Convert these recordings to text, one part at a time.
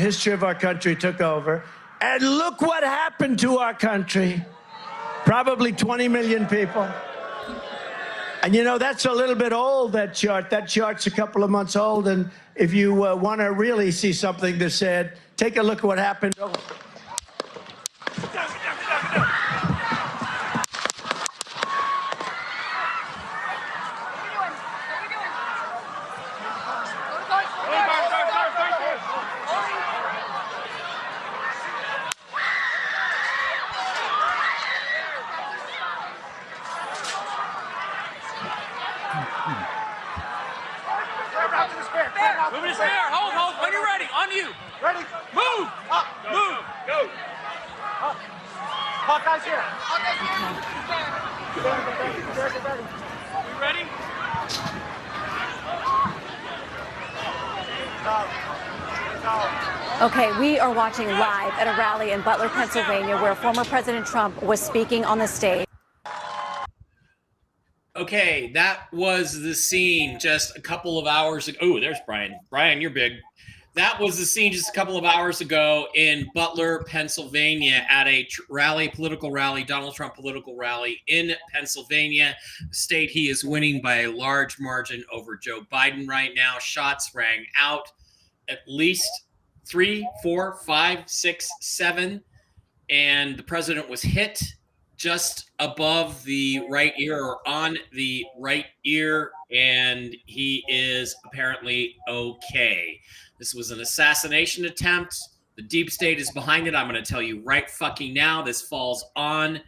history of our country took over. And look what happened to our country. Probably 20 million people. And you know, that's a little bit old, that chart. That chart's a couple of months old. And if you want to really see something that's said, take a look at what happened. Move to spare. Hold. When you're ready. On you. Ready. Move. Up. Move. Go. Up. Hawkeye's here. Get ready. You ready? Okay, we are watching live at a rally in Butler, Pennsylvania, where former President Trump was speaking on the stage. Okay, that was the scene just a couple of hours ago. Oh, there's Brian. Brian, you're big. That was the scene just a couple of hours ago in Butler, Pennsylvania, at a political rally, Donald Trump political rally in Pennsylvania, a state he is winning by a large margin over Joe Biden right now. Shots rang out, at least 3, 4, 5, 6, 7, and the president was hit just above the right ear, or on the right ear, and he is apparently okay. This was an assassination attempt. The deep state is behind it. I'm going to tell you right fucking now, this falls on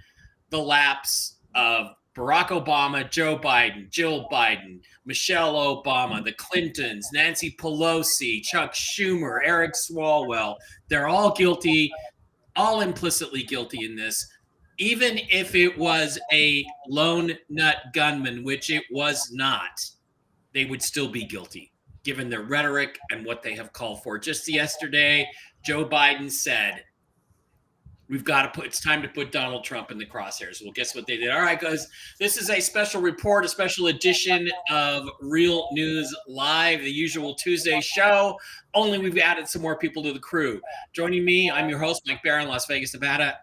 the laps of Barack Obama, Joe Biden, Jill Biden, Michelle Obama, the Clintons, Nancy Pelosi, Chuck Schumer, Eric Swalwell. They're all guilty, all implicitly guilty in this. Even if it was a lone nut gunman, which it was not, they would still be guilty, given their rhetoric and what they have called for. Just yesterday, Joe Biden said, it's time to put Donald Trump in the crosshairs. Well, guess what they did? All right, guys, this is a special report, a special edition of Real News Live, the usual Tuesday show. Only we've added some more people to the crew. Joining me, I'm your host, Mike Barron, Las Vegas, Nevada.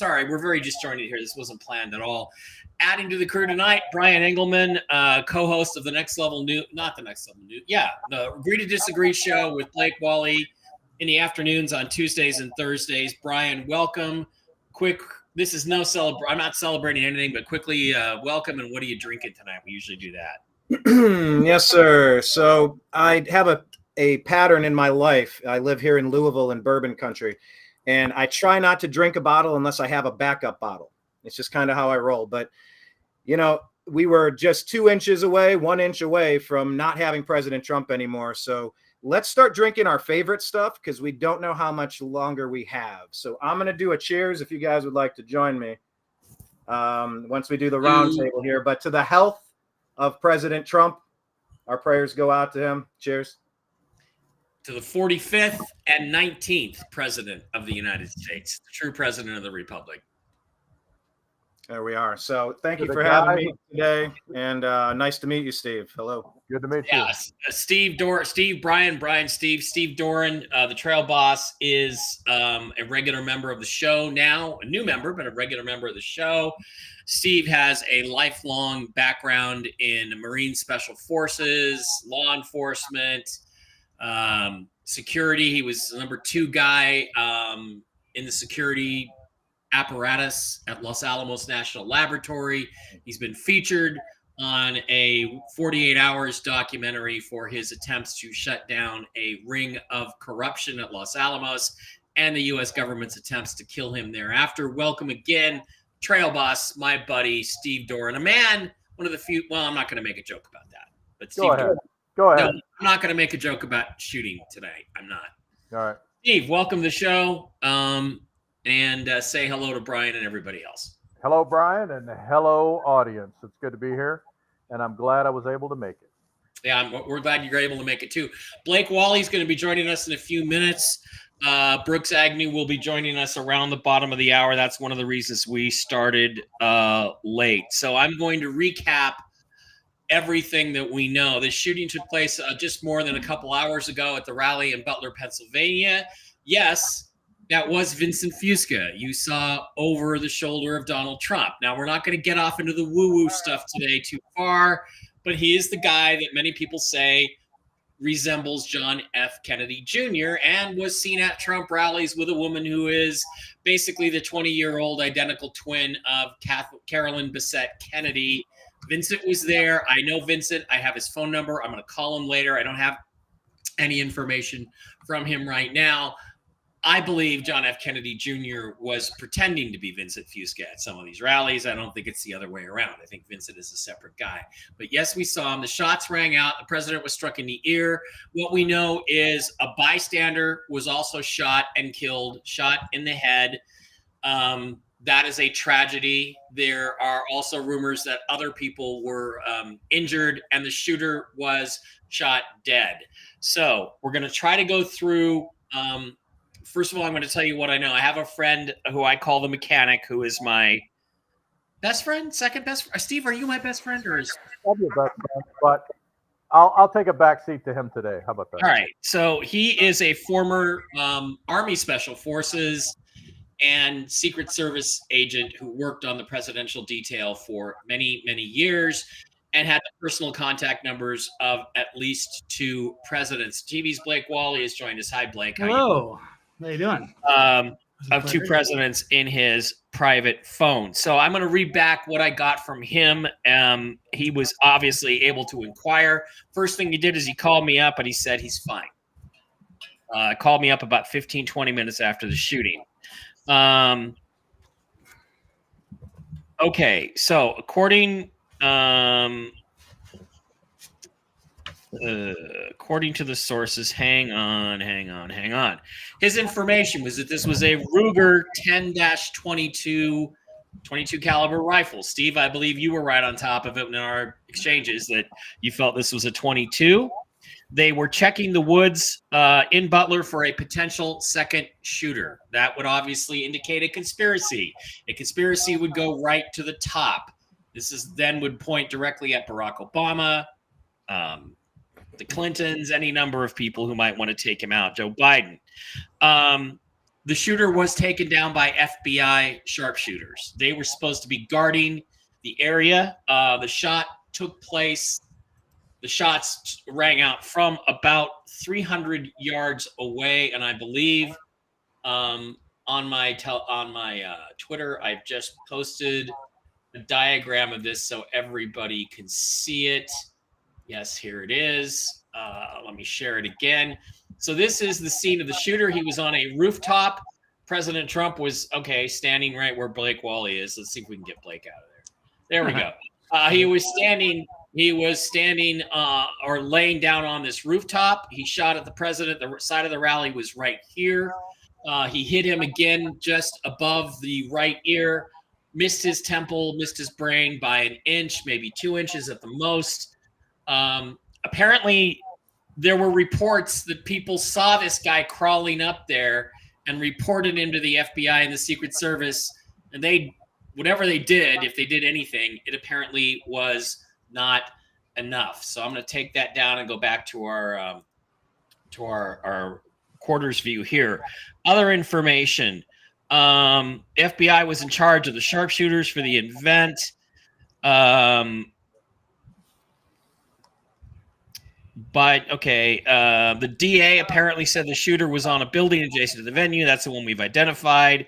We're very disjointed here. This wasn't planned at all. Adding to the crew tonight, Brian Engelman, co-host of the Next Level News, not the Next Level News, the Agree to Disagree show with Blake Wally in the afternoons on Tuesdays and Thursdays. Brian, welcome. This is I'm not celebrating anything, but quickly welcome. And what are you drinking tonight? We usually do that. Yes, sir. So I have a pattern in my life. I live here in Louisville in bourbon country, and I try not to drink a bottle unless I have a backup bottle. It's just kind of how I roll. But, you know, we were just 1 inch away from not having President Trump anymore. So let's start drinking our favorite stuff, because we don't know how much longer we have. So I'm going to do a cheers if you guys would like to join me once we do the round table here. But to the health of President Trump, our prayers go out to him. Cheers. To the 45th and 19th president of the United States, the true president of the Republic. There we are. So thank you for having me today, and nice to meet you, Steve. Hello. Good to meet you. Yes, Steve Doran, Steve Doran, the trail boss, is a regular member of the show now, a new member, but a regular member of the show. Steve has a lifelong background in Marine Special Forces, law enforcement, security. He was the number 2 guy in the security apparatus at Los Alamos National Laboratory. He's been featured on a 48 Hours documentary for his attempts to shut down a ring of corruption at Los Alamos and the U.S. government's attempts to kill him thereafter. Welcome again, trail boss, my buddy, Steve Doran, a man, one of the few, well, I'm not going to make a joke about that, but Steve Go ahead. No, I'm not going to make a joke about shooting tonight. I'm not. All right. Steve, welcome to the show. And say hello to Brian and everybody else. Hello, Brian, and hello, audience. It's good to be here, and I'm glad I was able to make it. Yeah, we're glad you're able to make it too. Blake Wally's going to be joining us in a few minutes. Brooks Agnew will be joining us around the bottom of the hour. That's one of the reasons we started late. So I'm going to recap everything that we know. This shooting took place just more than a couple hours ago at the rally in Butler, Pennsylvania. yes, that was Vincent Fusca. You saw over the shoulder of Donald Trump. Now, we're not going to get off into the woo-woo stuff today too far, but he is the guy that many people say resembles John F. Kennedy Jr. and was seen at Trump rallies with a woman who is basically the 20-year-old identical twin of Carolyn Bessette Kennedy. Vincent was there. I know Vincent. I have his phone number. I'm going to call him later. I don't have any information from him right now. I believe John F. Kennedy Jr. was pretending to be Vincent Fusca at some of these rallies. I don't think it's the other way around. I think Vincent is a separate guy. But yes, we saw him. The shots rang out. The president was struck in the ear. What we know is a bystander was also shot and killed, shot in the head. That is a tragedy. There are also rumors that other people were injured and the shooter was shot dead. So we're going to try to go through first of all, I'm going to tell you what I know. I have a friend who I call the mechanic, who is my best friend, second best friend. Steve, are you my best friend, or is? I'll be your best friend, but I'll take a back seat to him today. How about that? All right. So he is a former Army Special Forces and Secret Service agent who worked on the presidential detail for many, many years and had the personal contact numbers of at least 2 presidents. TV's Blake Wally has joined us. Hi, Blake. Hello. How you doing? Of 2 presidents in his private phone. So I'm going to read back what I got from him. He was obviously able to inquire. First thing he did is he called me up and he said he's fine. Called me up about 15, 20 minutes after the shooting. Okay, so according to the sources, hang on. His information was that this was a Ruger 10-22 22 caliber rifle. Steve, I believe you were right on top of it in our exchanges that you felt this was a 22. They were checking the woods in Butler for a potential second shooter. That would obviously indicate a conspiracy. A conspiracy would go right to the top. This is then would point directly at Barack Obama, the Clintons, any number of people who might want to take him out, Joe Biden. The shooter was taken down by FBI sharpshooters. They were supposed to be guarding the area. The shot took place. The shots rang out from about 300 yards away, and I believe on my Twitter, I've just posted a diagram of this so everybody can see it. Yes, here it is. Let me share it again. So this is the scene of the shooter. He was on a rooftop. President Trump was, standing right where Blake Wally is. Let's see if we can get Blake out of there. There we go. He was standing or laying down on this rooftop. He shot at the president. The side of the rally was right here. He hit him again just above the right ear, missed his temple, missed his brain by an inch, maybe 2 inches at the most. Apparently, there were reports that people saw this guy crawling up there and reported him to the FBI and the Secret Service. And whatever they did, if they did anything, it apparently was not enough. So I'm going to take that down and go back to our quarters view here. Other information. FBI was in charge of the sharpshooters for the event. The DA apparently said the shooter was on a building adjacent to the venue. That's the one we've identified.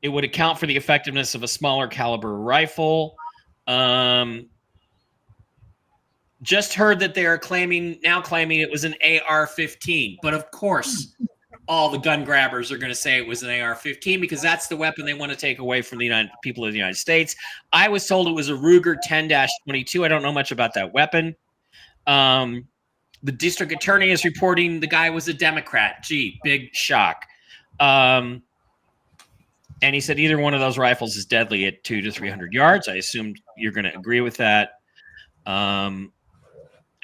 It would account for the effectiveness of a smaller caliber rifle. Just heard that they are claiming it was an AR-15. But of course, all the gun grabbers are going to say it was an AR-15 because that's the weapon they want to take away from the people of the United States. I was told it was a Ruger 10-22. I don't know much about that weapon. The district attorney is reporting the guy was a Democrat. Gee, big shock. And he said either one of those rifles is deadly at 200 to 300 yards. I assumed you're going to agree with that. And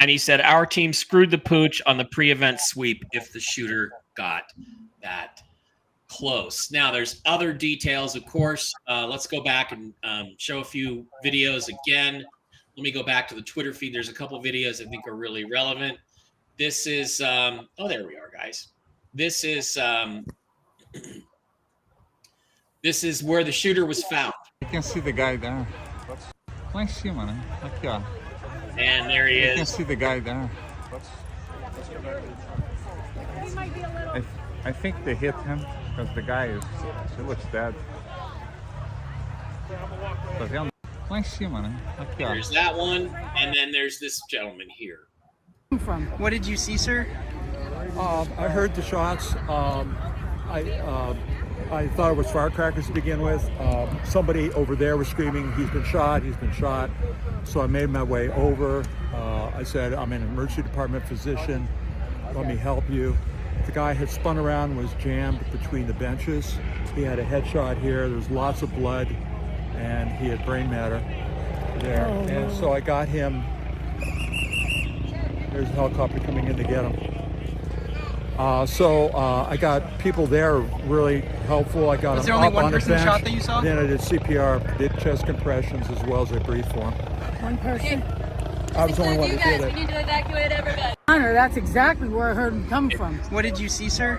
he said our team screwed the pooch on the pre-event sweep if the shooter got that close. Now, there's other details, of course. Let's go back and show a few videos again. Let me go back to the Twitter feed. There's a couple videos I think are really relevant. This is, there we are, guys. This is This is where the shooter was found. You can see the guy there. Lá em cima, né? Aqui, ó. And there he You can is. see the guy there. I think they hit him because the guy he looks dead. Tá vendo? Lá em cima, né? Aqui, ó. There's that one, and then there's this gentleman here. What did you see, sir? I heard the shots. I thought it was firecrackers to begin with. Somebody over there was screaming, he's been shot, he's been shot. So I made my way over. I said, I'm an emergency department physician. Let me help you. The guy had spun around, was jammed between the benches. He had a headshot here. There was lots of blood, and he had brain matter there. And so I got him. There's a helicopter coming in to get him. I got people there really helpful. I got Was him there only up one on the person bench. shot that you saw? Then I did CPR, did chest compressions as well as I breathed for him. One person. I was the only one You that guys, did we it. need to evacuate everybody. Honor, that's exactly where I heard him come from. What did you see, sir?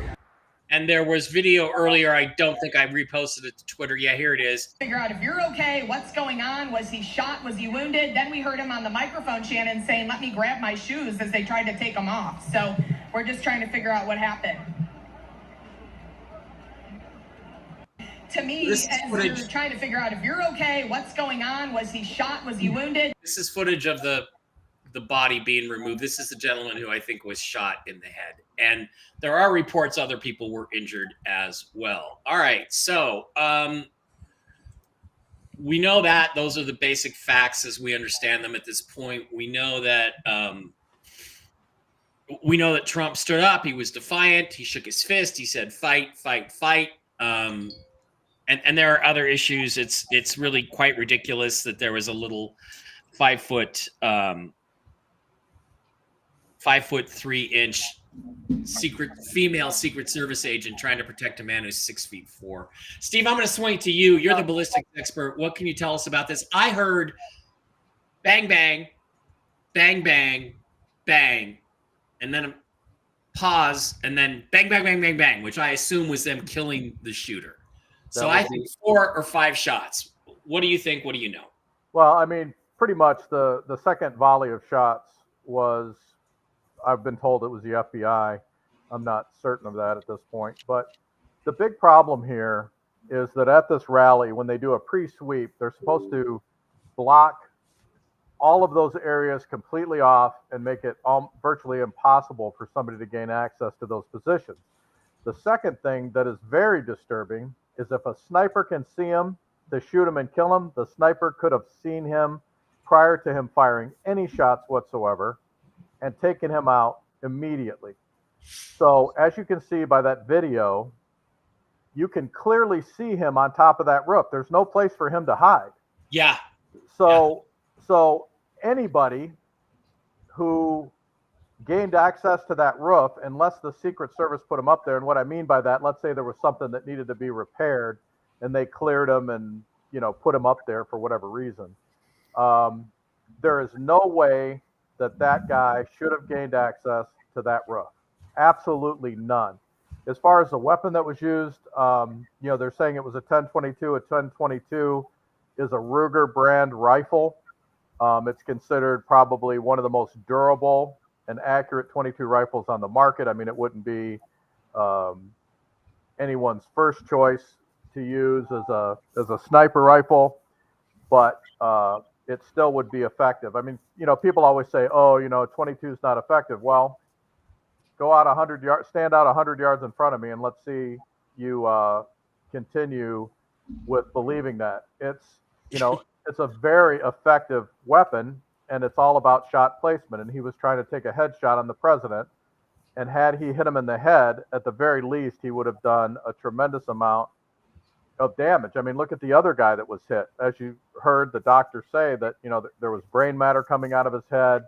And there was video earlier. I don't think I reposted it to Twitter. Yeah, here it is. Figure out if you're okay, what's going on? Was he shot? Was he wounded? Then we heard him on the microphone, Shannon, saying, let me grab my shoes as they tried to take him off. So we're just trying to figure out what happened. To me, This is as footage. you're trying to figure out if you're okay, what's going on? Was he shot? Was he wounded? This is footage of the body being removed. This is the gentleman who I think was shot in the head. And there are reports other people were injured as well. All right. So we know that those are the basic facts as we understand them at this point. We know that Trump stood up. He was defiant. He shook his fist. He said, fight, fight, fight. And there are other issues. It's really quite ridiculous that there was a little 5'3" female Secret Service agent trying to protect a man who's 6'4". Steve, I'm going to swing it to you. You're the ballistics expert. What can you tell us about this? I heard bang, bang, bang, bang, bang, and then a pause, and then bang, bang, bang, bang, bang, which I assume was them killing the shooter. So I think 4 or 5 shots. What do you think? What do you know? Well, I mean, pretty much the second volley of shots was, I've been told it was the FBI. I'm not certain of that at this point. But the big problem here is that at this rally, when they do a pre-sweep, they're supposed to block all of those areas completely off and make it virtually impossible for somebody to gain access to those positions. The second thing that is very disturbing is if a sniper can see him to shoot him and kill him, the sniper could have seen him prior to him firing any shots whatsoever and taken him out immediately. So as you can see by that video, you can clearly see him on top of that roof. There's no place for him to hide. Yeah. So anybody who gained access to that roof, unless the Secret Service put him up there, and what I mean by that, let's say there was something that needed to be repaired and they cleared him and, put him up there for whatever reason. There is no way that guy should have gained access to that roof. Absolutely none. As far as the weapon that was used, they're saying it was a 1022. A 1022 is a Ruger brand rifle. It's considered probably one of the most durable and accurate 22 rifles on the market. I mean, it wouldn't be anyone's first choice to use as a sniper rifle, but it still would be effective. I mean, people always say, 22 is not effective. Well, go out 100 yards, stand out 100 yards in front of me, and let's see you continue with believing that. It's a very effective weapon, and it's all about shot placement. And he was trying to take a headshot on the president, and had he hit him in the head, at the very least, he would have done a tremendous amount of damage. I mean, look at the other guy that was hit. As you heard the doctor say that, there was brain matter coming out of his head.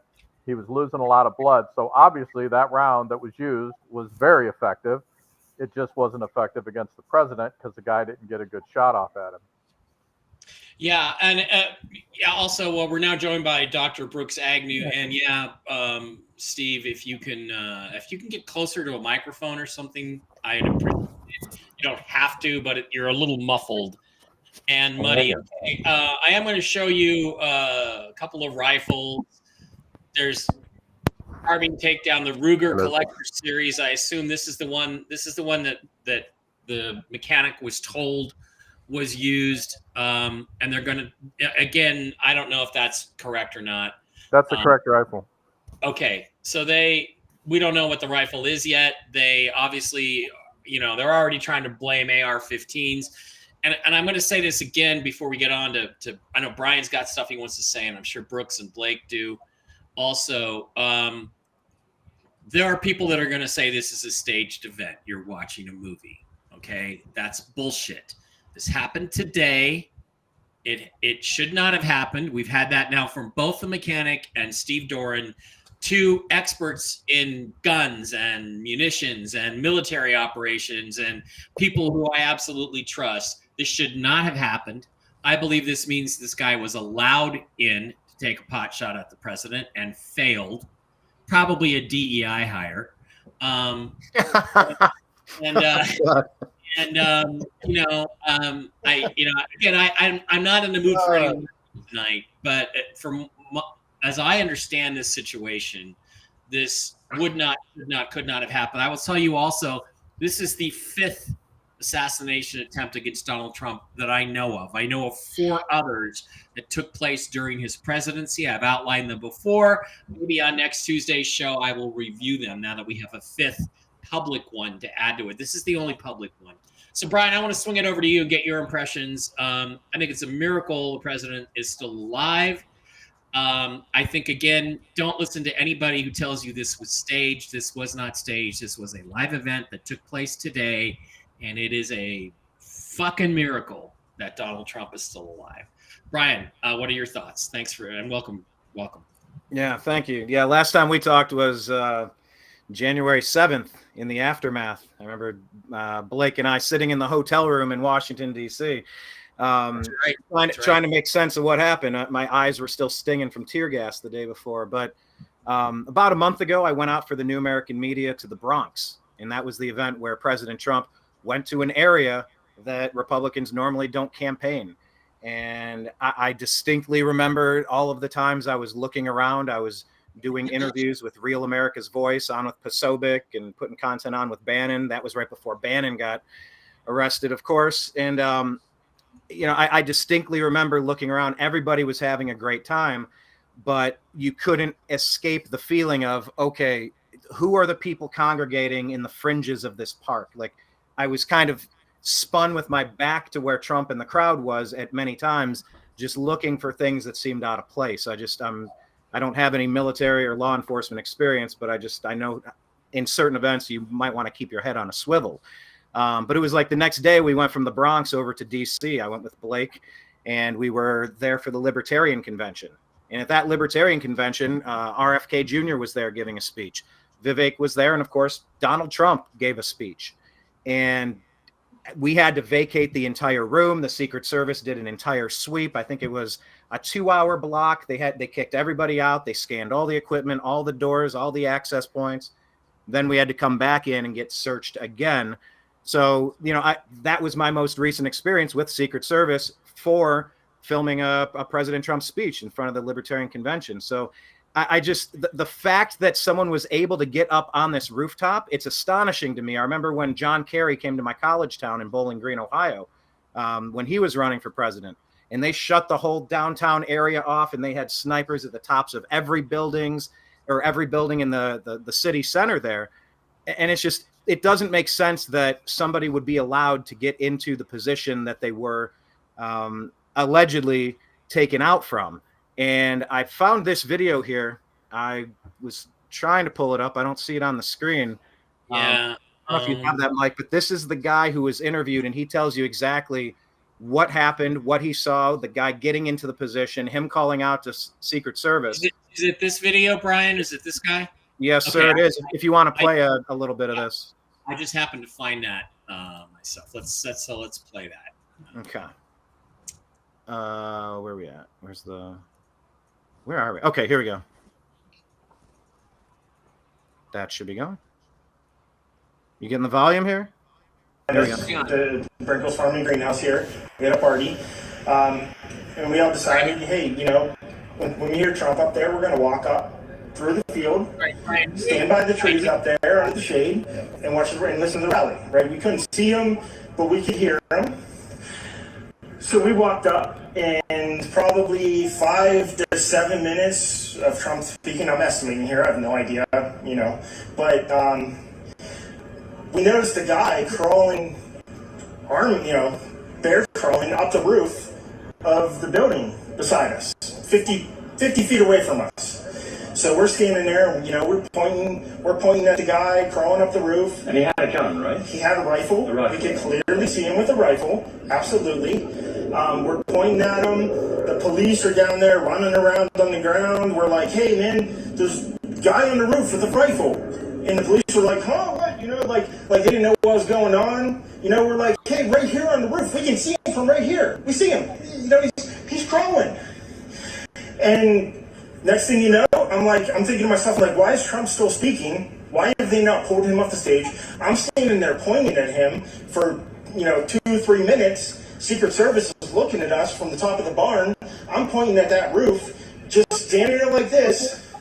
He was losing a lot of blood. So obviously that round that was used was very effective. It just wasn't effective against the president because the guy didn't get a good shot off at him. Yeah, and also, we're now joined by Dr. Brooks Agnew, and Steve, if you can get closer to a microphone or something, I'd appreciate it. to, but you're a little muffled and muddy. Okay. I am going to show you a couple of rifles. There's Carving Takedown, the Ruger Collector Series. I assume this is the one. This is the one that the mechanic was told was used. And they're going to, again, I don't know if that's correct or not. That's the correct rifle. Okay, so we don't know what the rifle is yet. They obviously, they're already trying to blame AR-15s. And I'm going to say this again before we get on to I know Brian's got stuff he wants to say, and I'm sure Brooks and Blake do also. There are people that are going to say this is a staged event. You're watching a movie. Okay, that's bullshit. This happened today. It should not have happened. We've had that now from both the mechanic and Steve Doran, two experts in guns and munitions and military operations and people who I absolutely trust. This should not have happened. I believe this means this guy was allowed in to take a pot shot at the president and failed. Probably a DEI hire. I'm not in the mood for any tonight, but as I understand this situation, this could not have happened. I will tell you also, this is the 5th assassination attempt against Donald Trump that I know of. I know of 4 others that took place during his presidency. I've outlined them before. Maybe on next Tuesday's show, I will review them now that we have a 5th public one to add to it. This is the only public one. So, Brian, I want to swing it over to you and get your impressions. I think it's a miracle the president is still alive. I think, again, don't listen to anybody who tells you this was staged. This was not staged. This was a live event that took place today, and it is a fucking miracle that Donald Trump is still alive. Brian, what are your thoughts? Thanks and welcome. Yeah, thank you. Yeah, last time we talked was January 7th in the aftermath. I remember Blake and I sitting in the hotel room in Washington, D.C., trying to make sense of what happened. My eyes were still stinging from tear gas the day before. But about a month ago, I went out for the New American Media to the Bronx. And that was the event where President Trump went to an area that Republicans normally don't campaign. And I distinctly remember all of the times I was looking around. I was doing interviews with Real America's Voice, on with Posobiec, and putting content on with Bannon. That was right before Bannon got arrested, of course. And, I distinctly remember looking around. Everybody was having a great time, but you couldn't escape the feeling of, okay, who are the people congregating in the fringes of this park? Like, I was kind of spun with my back to where Trump and the crowd was at many times, just looking for things that seemed out of place. I don't have any military or law enforcement experience, but I know in certain events you might want to keep your head on a swivel. But it was like the next day we went from the Bronx over to DC. I went with Blake, and we were there for the Libertarian Convention. And at that Libertarian Convention, RFK Jr. was there giving a speech. Vivek was there, and of course, Donald Trump gave a speech. And we had to vacate the entire room. The Secret Service did an entire sweep. I think it was a 2-hour block. They kicked everybody out. They scanned all the equipment, all the doors, all the access points. Then we had to come back in and get searched again. So, that was my most recent experience with Secret Service for filming a President Trump speech in front of the Libertarian Convention. So I just, the fact that someone was able to get up on this rooftop, it's astonishing to me. I remember when John Kerry came to my college town in Bowling Green, Ohio, when he was running for president, and they shut the whole downtown area off, and they had snipers at the tops of every building in the city center there. And it's just, it doesn't make sense that somebody would be allowed to get into the position that they were allegedly taken out from. And I found this video here. I was trying to pull it up. I don't see it on the screen. Yeah. I don't know if you have that, Mike, but this is the guy who was interviewed, and he tells you exactly what happened, what he saw, the guy getting into the position, him calling out to Secret Service. Is it this video, Brian? Is it this guy? Yes, sir, it is. If you want to play a little bit of this. I just happened to find that myself. Let's play that. Okay. Where are we at? Where are we? Okay, here we go. That should be going. You getting the volume here? the Brinkles Farm and Greenhouse here. We had a party, and we all decided, hey, when we hear Trump up there, we're going to walk up through the field, stand by the trees up there under the shade, and watch and listen to the rally. Right? We couldn't see him, but we could hear him. So we walked up, and probably 5 to 7 minutes of Trump speaking. I'm estimating here. I have no idea, but we noticed a guy crawling, bear crawling up the roof of the building beside us, 50 feet away from us. So we're standing there, we're pointing at the guy crawling up the roof. And he had a gun, right? He had a rifle. We could clearly see him with a rifle, absolutely. We're pointing at him. The police are down there running around on the ground. We're like, hey man, there's a guy on the roof with a rifle. And the police were like, huh, what? Like they didn't know what was going on. We're like, hey, right here on the roof, we can see him from right here. We see him. He's crawling. And next thing you know, I'm thinking to myself, why is Trump still speaking? Why have they not pulled him off the stage? I'm standing there pointing at him for, 2-3 minutes. Secret Service is looking at us from the top of the barn. I'm pointing at that roof, just standing there like this.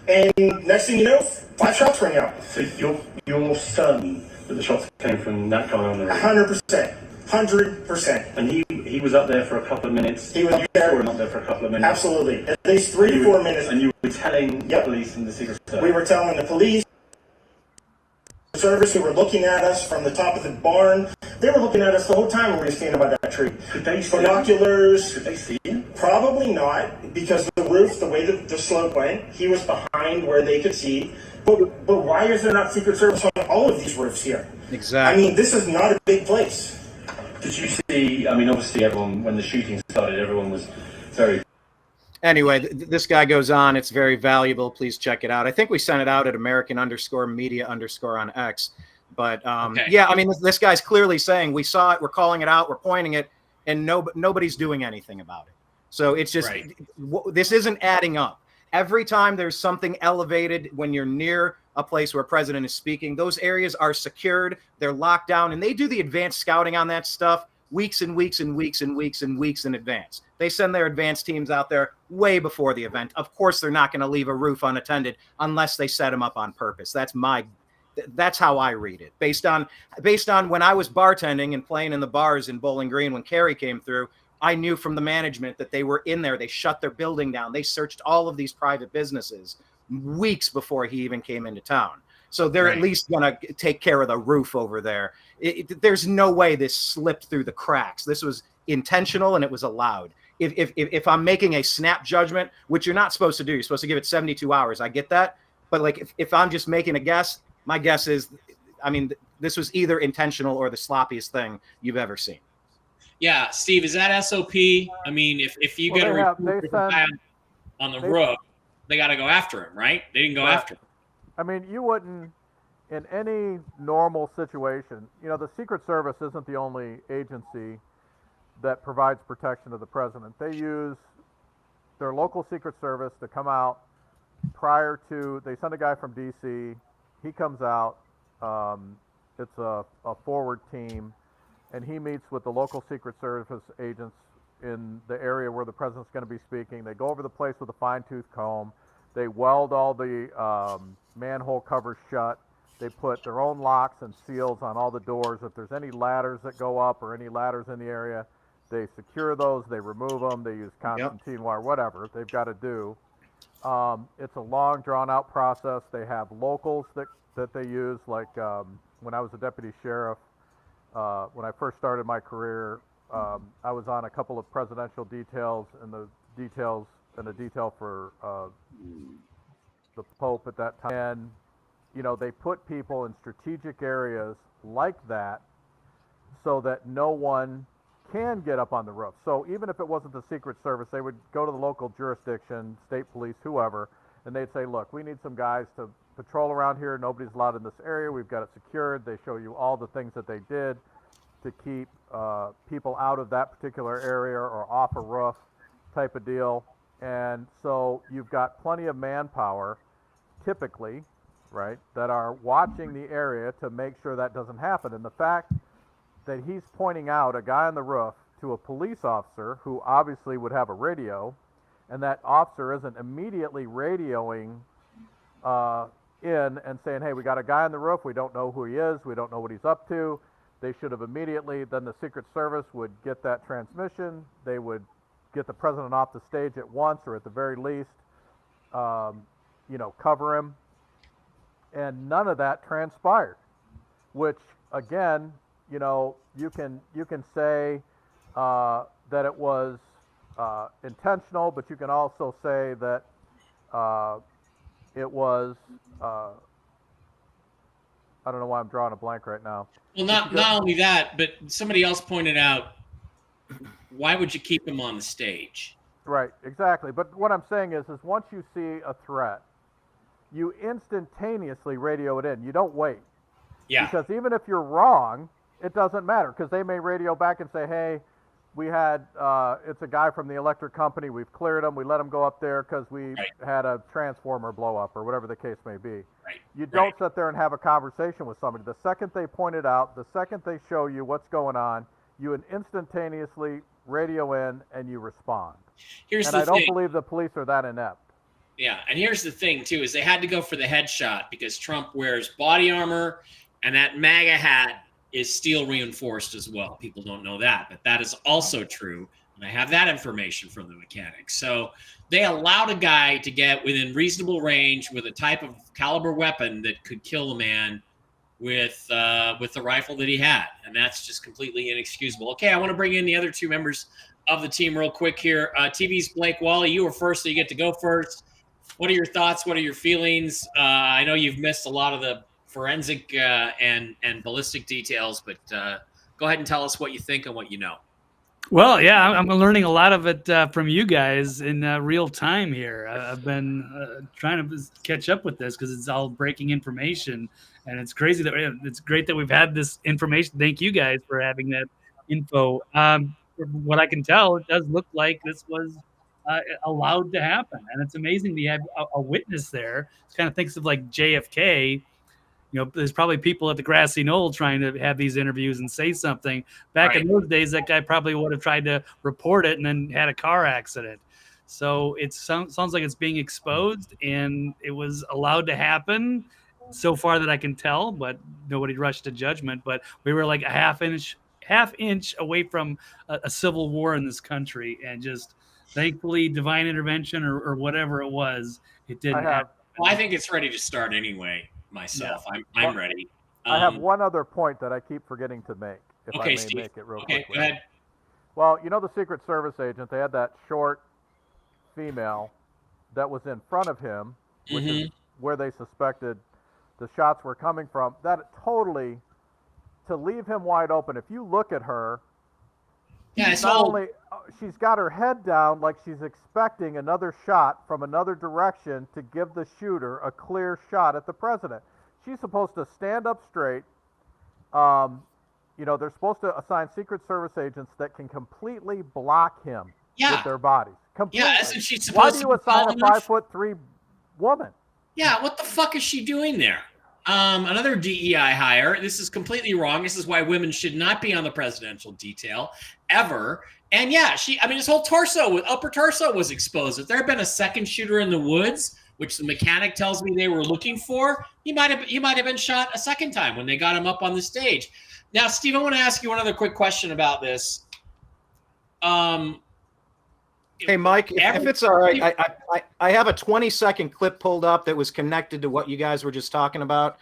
And next thing you know, 5 shots rang out. So you're certain that the shots came from that guy on the roof? 100%. And he was up there for a couple of minutes? He was there. Up there for a couple of minutes? Absolutely. At least 3 to 4 minutes. And you were telling the police and the Secret Service? We were telling the police service who were looking at us from the top of the barn. They were looking at us the whole time when we were standing by that tree. Could they see binoculars? Could they see him? Probably not, because the roof, the way the slope went, he was behind where they could see. But why is there not Secret Service on all of these roofs here? Exactly. This is not a big place. Did you see, obviously everyone, when the shooting started, everyone was very... Anyway, this guy goes on. It's very valuable. Please check it out. I think we sent it out at American_media_ on X. But okay. This guy's clearly saying we saw it, we're calling it out, we're pointing it, and nobody's doing anything about it. So it's just, this isn't adding up. Every time there's something elevated when you're near a place where a president is speaking, those areas are secured, they're locked down, and they do the advanced scouting on that stuff weeks and weeks and weeks and weeks and weeks in advance. They send their advanced teams out there way before the event. Of course, they're not going to leave a roof unattended unless they set them up on purpose. That's how I read it. Based on when I was bartending and playing in the bars in Bowling Green when Kerry came through, I knew from the management that they were in there. They shut their building down. They searched all of these private businesses weeks before he even came into town. So they're at least going to take care of the roof over there. There's no way this slipped through the cracks. This was intentional and it was allowed. If I'm making a snap judgment, which you're not supposed to do, you're supposed to give it 72 hours. I get that. But if I'm just making a guess, my guess is, this was either intentional or the sloppiest thing you've ever seen. Yeah, Steve, is that SOP? If you get a report on the roof, they got to go after him, right? They didn't go after him. You wouldn't, in any normal situation, the Secret Service isn't the only agency that provides protection to the president. They use their local Secret Service to come out they send a guy from D.C., he comes out, it's a forward team, and he meets with the local Secret Service agents in the area where the president's going to be speaking. They go over the place with a fine-tooth comb. They weld all the manhole covers shut. They put their own locks and seals on all the doors. If there's any ladders that go up or any ladders in the area, they secure those. They remove them. They use Constantine wire, whatever they've got to do. It's a long, drawn-out process. They have locals that they use. Like when I was a deputy sheriff, when I first started my career, I was on a couple of presidential details, and a detail for the Pope at that time. And they put people in strategic areas like that so that no one can get up on the roof. So even if it wasn't the Secret Service, they would go to the local jurisdiction, state police, whoever, and they'd say, look, we need some guys to patrol around here. Nobody's allowed in this area. We've got it secured. They show you all the things that they did to keep people out of that particular area or off a roof type of deal. And so you've got plenty of manpower, typically, right, that are watching the area to make sure that doesn't happen. And the fact that he's pointing out a guy on the roof to a police officer who obviously would have a radio, and that officer isn't immediately radioing in and saying, hey, we got a guy on the roof, we don't know who he is, we don't know what he's up to. They should have immediately, then the Secret Service would get that transmission, they would get the president off the stage at once, or at the very least, cover him. And none of that transpired, which again, you can say that it was intentional, but you can also say that it was, I don't know why I'm drawing a blank right now. Well, not only that, but somebody else pointed out, why would you keep him on the stage? Right, exactly. But what I'm saying is once you see a threat, you instantaneously radio it in. You don't wait. Yeah. Because even if you're wrong, it doesn't matter, because they may radio back and say, hey, we had, it's a guy from the electric company, we've cleared him, we let him go up there because we had a transformer blow up, or whatever the case may be. Right. You don't sit there and have a conversation with somebody. The second they point it out, the second they show you what's going on, you instantaneously radio in and you respond. And I don't believe the police are that inept. Yeah, and here's the thing, too, is they had to go for the headshot because Trump wears body armor, and that MAGA hat is steel reinforced as well. People don't know that, but that is also true. And I have that information from the mechanics. So they allowed a guy to get within reasonable range with a type of caliber weapon that could kill a man with the rifle that he had. And that's just completely inexcusable. Okay, I want to bring in the other two members of the team real quick here. TV's Blake Wally, you were first, so you get to go first. What are your thoughts? What are your feelings? I know you've missed a lot of the forensic and ballistic details, but go ahead and tell us what you think and what you know. Well, yeah, I'm learning a lot of it from you guys in real time here. I've been trying to catch up with this because it's all breaking information, and it's crazy that it's great that we've had this information. Thank you guys for having that info. From what I can tell, it does look like this was allowed to happen, and it's amazing to have a witness there. It kind of thinks of like JFK. There's probably people at the grassy knoll trying to have these interviews and say something. Back in those days, that guy probably would have tried to report it and then had a car accident. So it sounds like it's being exposed, and it was allowed to happen so far that I can tell, but nobody rushed to judgment. But we were like a half inch away from a civil war in this country, and just thankfully divine intervention or whatever it was, it didn't happen. Well, I think it's ready to start anyway. Myself, yeah. I'm ready. I have one other point that I keep forgetting to make, if I may Steve. make it real quickly. Go ahead. Well, the Secret Service agent, they had that short female that was in front of him, which is where they suspected the shots were coming from. That totally, to leave him wide open, if you look at her, she's got her head down like she's expecting another shot from another direction to give the shooter a clear shot at the president. She's supposed to stand up straight. They're supposed to assign Secret Service agents that can completely block him with their bodies. Completely. Yeah, isn't she supposed to? Why do you assign a 5'3" woman? Yeah, what the fuck is she doing there? Another DEI hire. This is completely wrong. This is why women should not be on the presidential detail ever. And yeah, his whole upper torso was exposed. If there had been a second shooter in the woods, which the mechanic tells me they were looking for, he might have been shot a second time when they got him up on the stage. Now, Steve, I want to ask you one other quick question about this. Hey, Mike, if it's all right, I have a 20-second clip pulled up that was connected to what you guys were just talking about.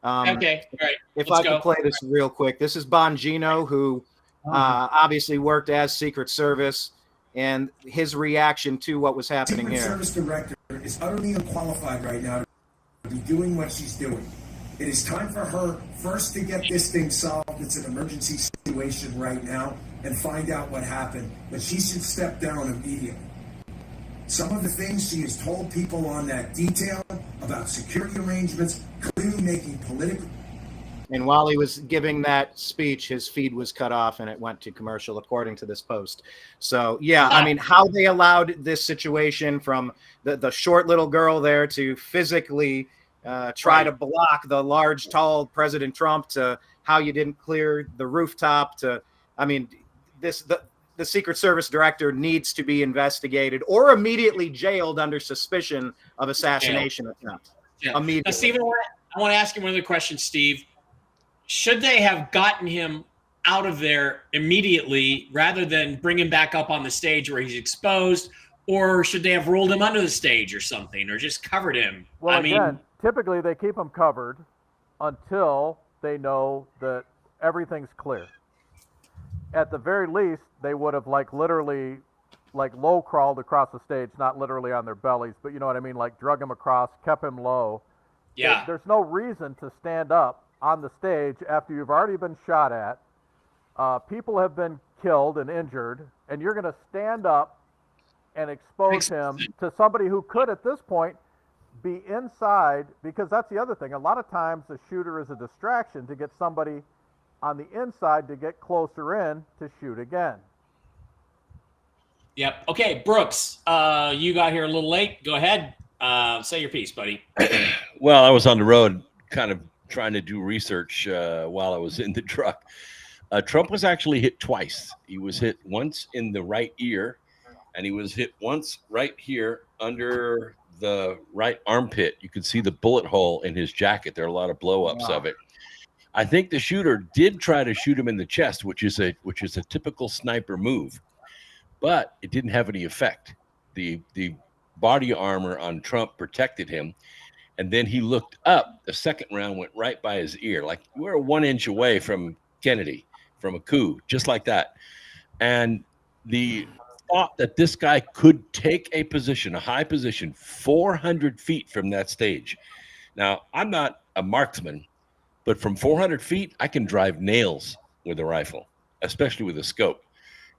Okay, all right. If I could play this real quick. This is Bongino, who obviously worked as Secret Service, and his reaction to what was happening here. Secret Service Director is utterly unqualified right now to be doing what she's doing. It is time for her first to get this thing solved. It's an emergency situation right now, and find out what happened. But she should step down immediately. Some of the things she has told people on that detail about security arrangements, clearly making political. And while he was giving that speech, his feed was cut off and it went to commercial, according to this post. So, yeah, I mean, how they allowed this situation from the short little girl there to physically try to block the large, tall President Trump, to how you didn't clear the rooftop to, I mean, the Secret Service director needs to be investigated or immediately jailed under suspicion of assassination attempt. Yeah. Immediately. Now, Steve, I want to ask you one other question, Steve. Should they have gotten him out of there immediately rather than bring him back up on the stage where he's exposed, or should they have rolled him under the stage or something, or just covered him? Well, typically they keep him covered until they know that everything's clear. At the very least, they would have literally low crawled across the stage, not literally on their bellies, but you know what I mean, like drug him across, kept him low. Yeah. There's no reason to stand up on the stage after you've already been shot at. People have been killed and injured, and you're going to stand up and expose him to somebody who could, at this point, be inside, because that's the other thing. A lot of times the shooter is a distraction to get somebody on the inside to get closer in to shoot again. Yep. Okay, Brooks, you got here a little late. Go ahead. Say your piece, buddy. Well, I was on the road kind of trying to do research while I was in the truck. Trump was actually hit twice. He was hit once in the right ear, and he was hit once right here under the right armpit. You could see the bullet hole in his jacket. There are a lot of blow-ups of it. I think the shooter did try to shoot him in the chest, which is a typical sniper move, but it didn't have any effect. The body armor on Trump protected him, and then he looked up. The second round went right by his ear. Like, we're 1 inch away from Kennedy, from a coup, just like that. And the thought that this guy could take a position, a high position, 400 feet from that stage. Now, I'm not a marksman, but from 400 feet, I can drive nails with a rifle, especially with a scope.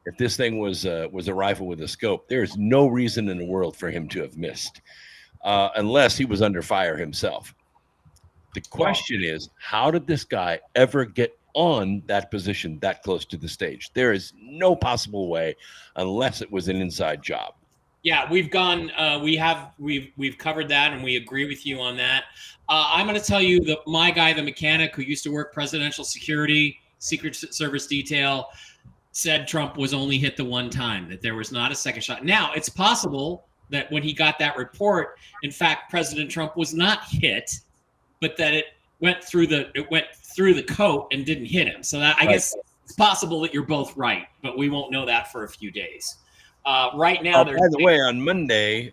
If this thing was a rifle with a scope, there's no reason in the world for him to have missed, unless he was under fire himself. The question is, how did this guy ever get on that position that close to the stage? There is no possible way unless it was an inside job. Yeah, we've gone. We've covered that, and we agree with you on that. I'm going to tell you that my guy, the mechanic who used to work presidential security, Secret Service detail, said Trump was only hit the one time, that there was not a second shot. Now, it's possible that when he got that report, in fact, President Trump was not hit, but that it went through the coat and didn't hit him. So that, I guess it's possible that you're both right, but we won't know that for a few days. Right now, by the way, on Monday,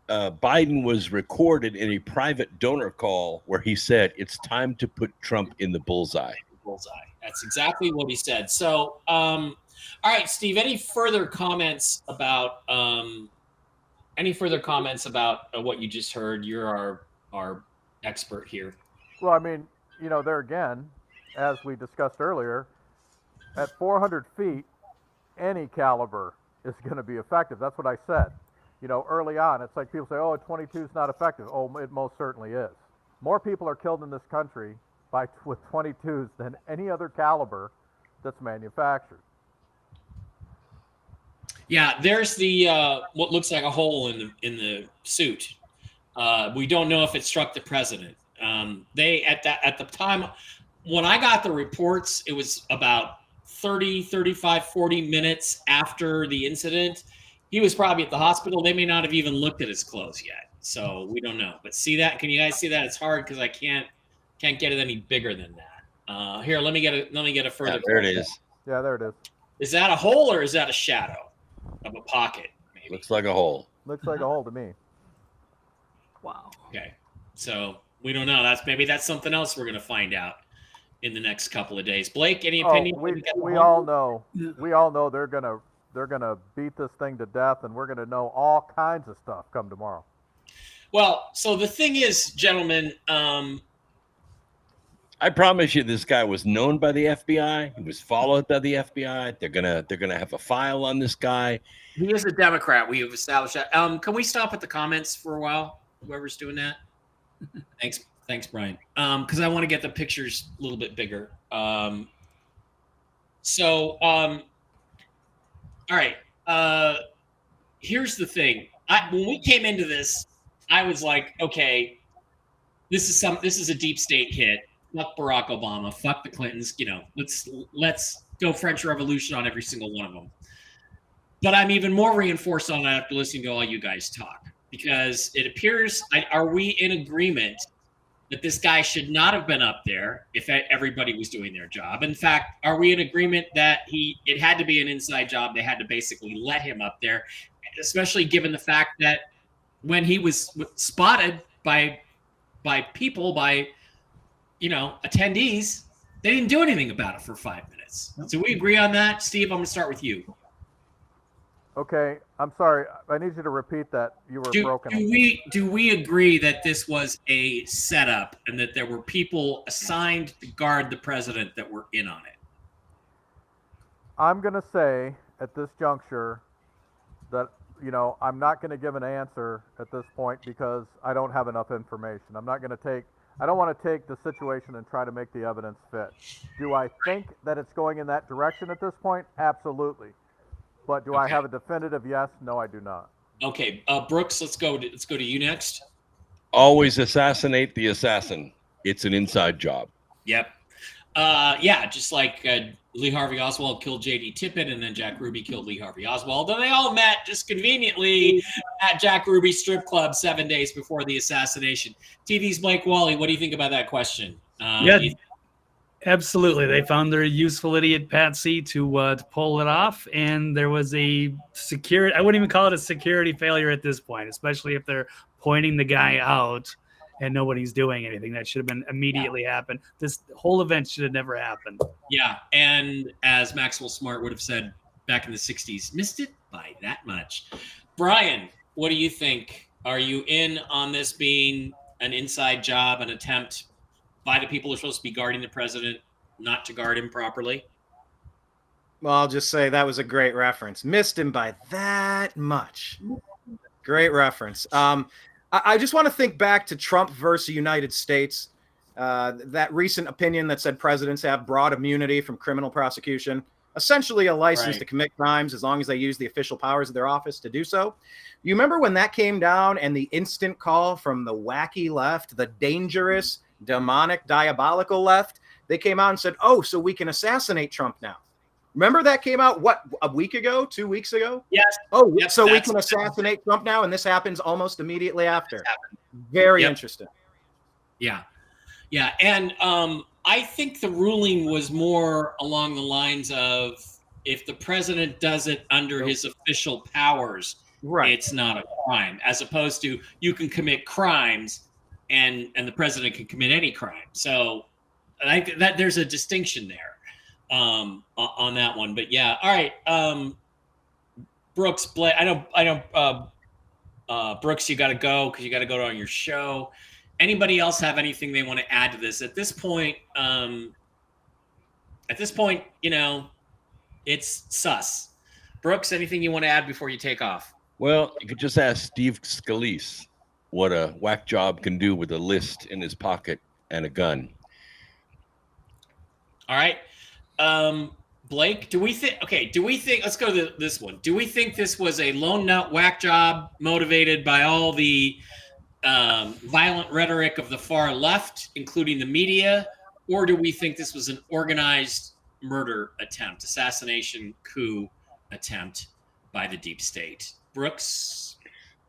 Biden was recorded in a private donor call where he said it's time to put Trump in the bullseye. That's exactly what he said. So, all right, Steve, any further comments about what you just heard? You're our expert here. Well, I mean, there again, as we discussed earlier, at 400 feet, any caliber is going to be effective. That's what I said. Early on, it's like people say, oh, 22 is not effective. Oh, it most certainly is. More people are killed in this country with 22s than any other caliber that's manufactured. Yeah, there's the what looks like a hole in the suit. We don't know if it struck the president. They at the time when I got the reports, it was about 30, 35, 40 minutes after the incident. He was probably at the hospital. They may not have even looked at his clothes yet, so we don't know. But see that? Can you guys see that? It's hard because I can't get it any bigger than that. Here, let me get a further. Yeah, there it is. Yeah, there it is. Is that a hole or is that a shadow of a pocket? Maybe. Looks like a hole. Looks like a hole to me. Wow. Okay, so we don't know. That's something else we're going to find out in the next couple of days. Blake, any opinion? We all know. We all know they're gonna beat this thing to death, and we're gonna know all kinds of stuff come tomorrow. Well, so the thing is, gentlemen, I promise you, this guy was known by the FBI. He was followed by the FBI. They're gonna have a file on this guy. He is a Democrat. We have established that. Can we stop at the comments for a while? Whoever's doing that. Thanks, Brian. Because I want to get the pictures a little bit bigger. All right. Here's the thing. When we came into this, I was like, okay, this is a deep state hit. fuck Barack Obama, fuck the Clintons. Let's go French Revolution on every single one of them. But I'm even more reinforced on that after listening to all you guys talk, because it appears, are we in agreement that this guy should not have been up there if everybody was doing their job? In fact, are we in agreement that it had to be an inside job? They had to basically let him up there, especially given the fact that when he was spotted by people, attendees, they didn't do anything about it for 5 minutes. So we agree on that. Steve, I'm going to start with you. Okay, I'm sorry. I need you to repeat that. You were broken. Do we agree that this was a setup and that there were people assigned to guard the president that were in on it? I'm going to say at this juncture that, I'm not going to give an answer at this point because I don't have enough information. I don't want to take the situation and try to make the evidence fit. Do I think that it's going in that direction at this point? Absolutely. But do I have a definitive yes? No, I do not. Okay, Brooks, let's go to you next. Always assassinate the assassin. It's an inside job. Yep. Just like Lee Harvey Oswald killed J.D. Tippit, and then Jack Ruby killed Lee Harvey Oswald, and they all met just conveniently at Jack Ruby's strip club 7 days before the assassination. TV's Blake Wally, what do you think about that question? Absolutely. They found their useful idiot Patsy to pull it off, and there was a security. I wouldn't even call it a security failure at this point, especially if they're pointing the guy out and nobody's doing anything. That should have been immediately happened. This whole event should have never happened. Yeah, and as Maxwell Smart would have said back in the 60s, missed it by that much. Brian, what do you think? Are you in on this being an inside job, an attempt by the people who are supposed to be guarding the president not to guard him properly? Well, I'll just say that was a great reference. Missed him by that much. Great reference. I just want to think back to Trump versus the United States, that recent opinion that said presidents have broad immunity from criminal prosecution, essentially a license to commit crimes as long as they use the official powers of their office to do so. You remember when that came down and the instant call from the wacky left, the dangerous, demonic, diabolical left? They came out and said, oh, so we can assassinate Trump now. Remember that came out, a week ago, 2 weeks ago? Yes. Oh, yep, so we can assassinate Trump now, and this happens almost immediately after. Very interesting. Yeah. Yeah, and I think the ruling was more along the lines of if the president does it under his official powers, it's not a crime, as opposed to you can commit crimes and the president can commit any crime. So I think that there's a distinction there on that one. But yeah, all right. Brooks, I know Brooks, you got to go because you got to go on your show. Anybody else have anything they want to add to this at this point? It's sus. Brooks, anything you want to add before you take off? Well, you could just ask Steve Scalise what a whack job can do with a list in his pocket and a gun. All right. Blake, do we think, let's go to this one. Do we think this was a lone nut whack job motivated by all the violent rhetoric of the far left, including the media, or do we think this was an organized murder attempt, assassination coup attempt by the deep state? Brooks?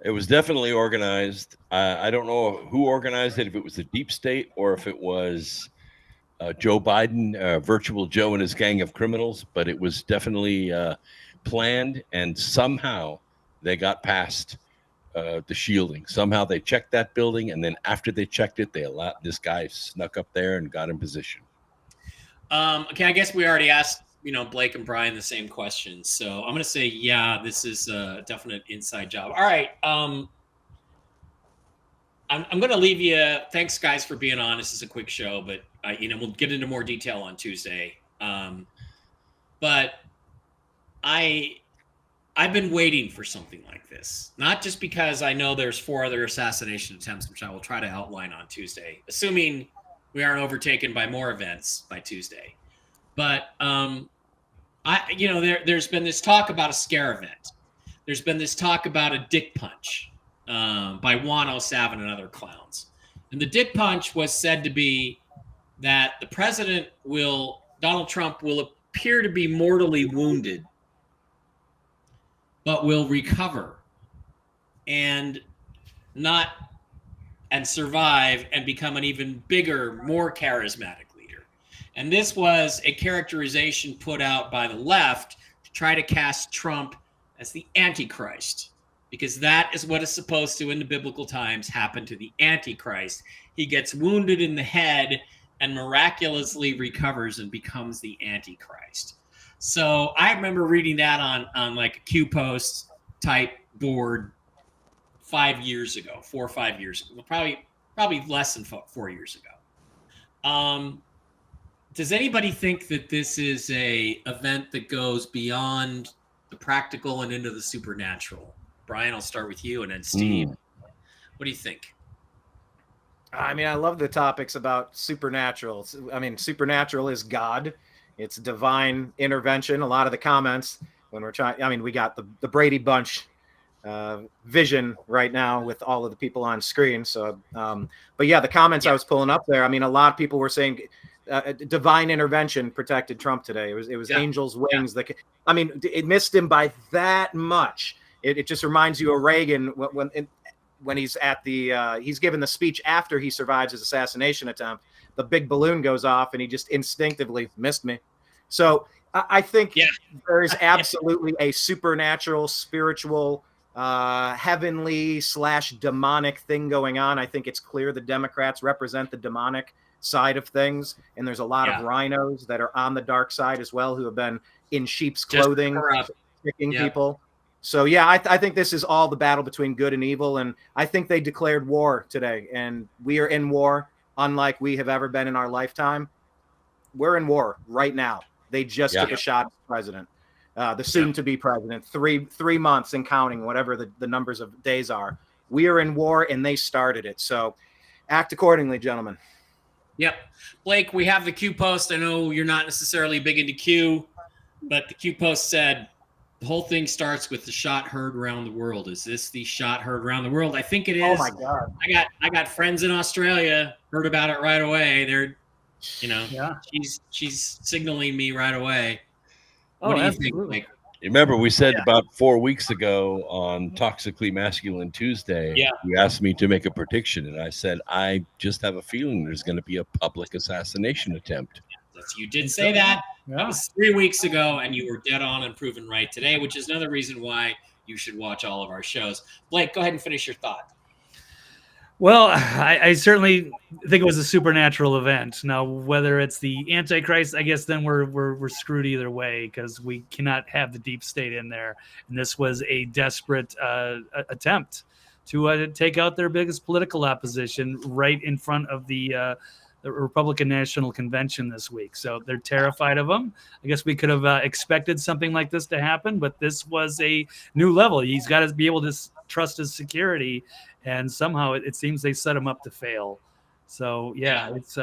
It was definitely organized. I don't know who organized it, if it was the deep state or if it was Joe Biden, Virtual Joe and his gang of criminals, but it was definitely planned, and somehow they got past the shielding. Somehow they checked that building, and then after they checked it, they allowed this guy snuck up there and got in position. Okay, I guess we already asked, Blake and Brian the same question. So I'm going to say, yeah, this is a definite inside job. All right. I'm going to leave you. Thanks, guys, for being on. This is a quick show, but we'll get into more detail on Tuesday. But I've been waiting for something like this, not just because I know there's 4 other assassination attempts, which I will try to outline on Tuesday, assuming we aren't overtaken by more events by Tuesday. But there's been this talk about a scare event. There's been this talk about a dick punch by Juan O'Savin and other clowns. And the dick punch was said to be that the Donald Trump will appear to be mortally wounded, but will recover and survive and become an even bigger, more charismatic leader. And this was a characterization put out by the left to try to cast Trump as the Antichrist, because that is what is supposed to, in the biblical times, happen to the Antichrist. He gets wounded in the head and miraculously recovers and becomes the Antichrist. So I remember reading that on like a Q post type board 4 or 5 years ago, probably less than 4 years ago. Does anybody think that this is a event that goes beyond the practical and into the supernatural? Brian, I'll start with you, and then Steve. What do you think? I mean, I love the topics about supernatural. I mean, supernatural is God. It's divine intervention. A lot of the comments when we're trying, I mean, we got the Brady Bunch vision right now with all of the people on screen. So, but yeah, the comments I was pulling up there, I mean, a lot of people were saying divine intervention protected Trump today. It was angels' wings. That, I mean, it missed him by that much. It just reminds you of Reagan when he's at he's given the speech after he survives his assassination attempt. The big balloon goes off and he just instinctively missed me. So I think there is absolutely a supernatural, spiritual, heavenly / demonic thing going on. I think it's clear the Democrats represent the demonic side of things, and there's a lot of rhinos that are on the dark side as well who have been in sheep's clothing, picking people. So yeah, I think this is all the battle between good and evil, and I think they declared war today, and we are in war unlike we have ever been in our lifetime. We're in war right now. They just took a shot at the president, the soon-to-be president, three months and counting, whatever the numbers of days are. We are in war, and they started it. So act accordingly, gentlemen. Yep. Blake, we have the Q post. I know you're not necessarily big into Q, but the Q post said the whole thing starts with the shot heard around the world. Is this the shot heard around the world? I think it is. Oh my God. I got friends in Australia, heard about it right away. They're, she's signaling me right away. What do you think, Blake? Remember, we said about 4 weeks ago on Toxically Masculine Tuesday, you asked me to make a prediction, and I said, I just have a feeling there's going to be a public assassination attempt. You did say that. That was 3 weeks ago, and you were dead on and proven right today, which is another reason why you should watch all of our shows. Blake, go ahead and finish your thought. Well, I certainly think it was a supernatural event. Now, whether it's the Antichrist, I guess then we're screwed either way, because we cannot have the deep state in there. And this was a desperate attempt to take out their biggest political opposition right in front of the Republican National Convention this week. So they're terrified of him. I guess we could have expected something like this to happen, but this was a new level. He's got to be able to trust his security, and somehow it seems they set him up to fail. So it's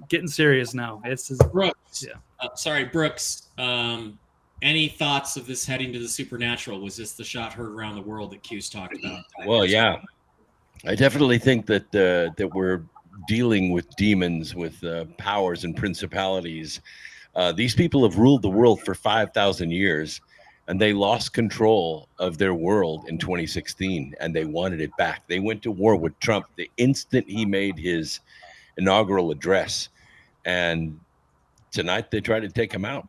getting serious now. It's Brooks. Brooks. Any thoughts of this heading to the supernatural? Was this the shot heard around the world that Q's talked about? Well, yeah, I definitely think that that we're dealing with demons, with powers and principalities. These people have ruled the world for 5,000 years. And they lost control of their world in 2016, and they wanted it back. They went to war with Trump the instant he made his inaugural address. And tonight they tried to take him out.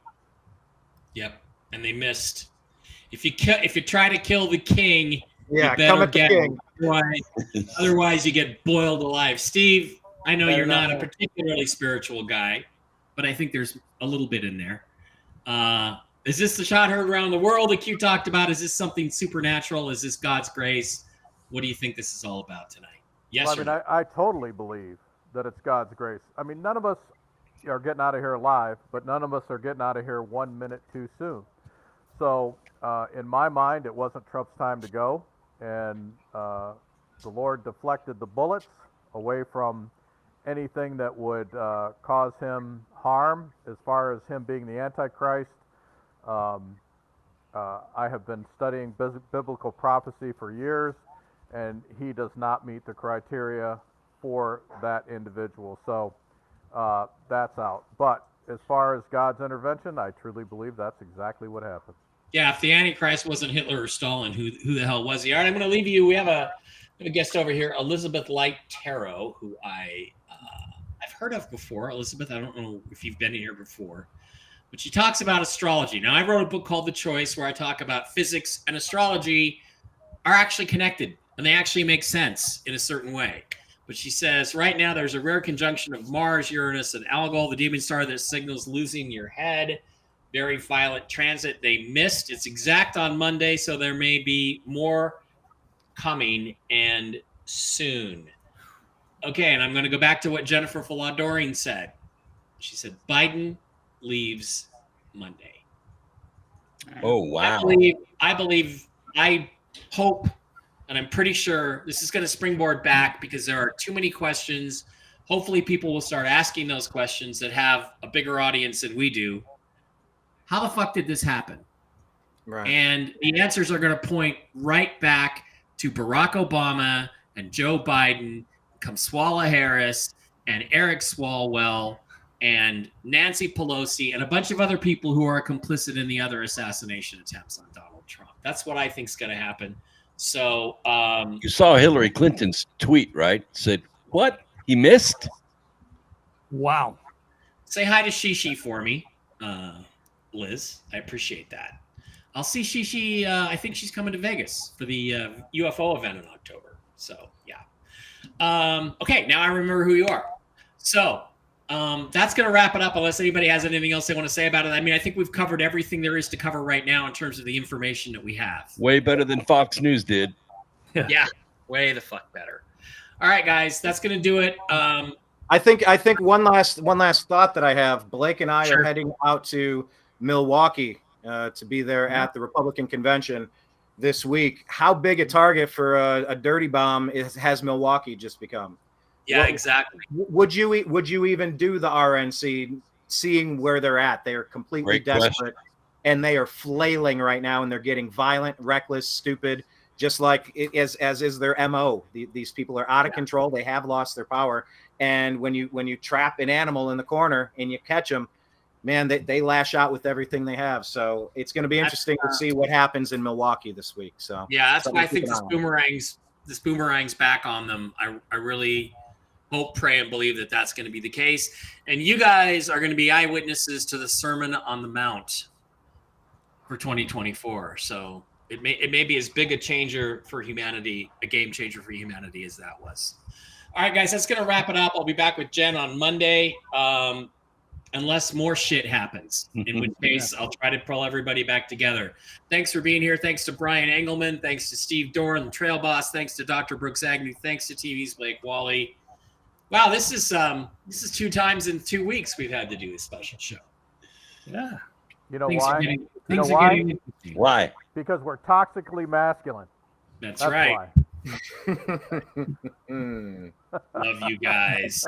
Yep, and they missed. If you try to kill the king, you better come at the king. Otherwise you get boiled alive. Steve, I know you're not a particularly spiritual guy, but I think there's a little bit in there. Is this the shot heard around the world that Q talked about? Is this something supernatural? Is this God's grace? What do you think this is all about tonight? Yes, well, I mean, I totally believe that it's God's grace. I mean, none of us are getting out of here alive, but none of us are getting out of here 1 minute too soon. So in my mind, it wasn't Trump's time to go, and the Lord deflected the bullets away from anything that would cause him harm as far as him being the Antichrist. I have been studying biblical prophecy for years, and he does not meet the criteria for that individual. So that's out. But as far as God's intervention, I truly believe that's exactly what happened. Yeah, if the Antichrist wasn't Hitler or Stalin, who the hell was he? All right, I'm going to leave you. We have a guest over here, Elizabeth Light Tarot, who I've heard of before. Elizabeth, I don't know if you've been here before, but she talks about astrology. Now, I wrote a book called The Choice where I talk about physics and astrology are actually connected, and they actually make sense in a certain way. But she says, right now, there's a rare conjunction of Mars, Uranus, and Algol, the demon star that signals losing your head. Very violent transit. They missed. It's exact on Monday, so there may be more coming and soon. Okay, and I'm going to go back to what Jennifer Faladorian said. She said, Biden leaves Monday. Oh, wow. I hope, and I'm pretty sure this is going to springboard back because there are too many questions. Hopefully people will start asking those questions that have a bigger audience than we do. How the fuck did this happen? Right. And the answers are going to point right back to Barack Obama and Joe Biden, Kamala Harris and Eric Swalwell and Nancy Pelosi and a bunch of other people who are complicit in the other assassination attempts on Donald Trump. That's what I think is going to happen. So you saw Hillary Clinton's tweet, right? Said, what? He missed? Wow. Say hi to Shishi for me, Liz. I appreciate that. I'll see Shishi. I think she's coming to Vegas for the UFO event in October. So, yeah. Okay, now I remember who you are. So, that's going to wrap it up unless anybody has anything else they want to say about it. I mean, I think we've covered everything there is to cover right now in terms of the information that we have. Way better than Fox News did. Yeah, way the fuck better. All right, guys, that's going to do it. I think one last thought that I have. Blake and I Sure. are heading out to Milwaukee to be there at the Republican convention this week. How big a target for a dirty bomb has Milwaukee just become? Yeah, exactly. Would you even do the RNC, seeing where they're at? They are completely Great desperate, question. and they are flailing right now, and they're getting violent, reckless, stupid, just like as is their MO. These people are out of control. They have lost their power, and when you trap an animal in the corner and you catch them, man, they lash out with everything they have. So it's going to be interesting to see what happens in Milwaukee this week. So yeah, that's why I think this boomerang's back on them. I really hope, pray, and believe that that's going to be the case. And you guys are going to be eyewitnesses to the Sermon on the Mount for 2024. So it may be as big a changer for humanity, a game changer for humanity as that was. All right, guys, that's going to wrap it up. I'll be back with Jen on Monday, unless more shit happens, in which case I'll try to pull everybody back together. Thanks for being here. Thanks to Brian Engelman. Thanks to Steve Doran, the Trail Boss. Thanks to Dr. Brooks Agnew. Thanks to TV's Blake Wally. Wow, this is 2 times in 2 weeks we've had to do this special show. Yeah. You know Things why? are getting- You know things are why? getting interesting. Why? Because we're toxically masculine. That's That's right. why. Love you guys.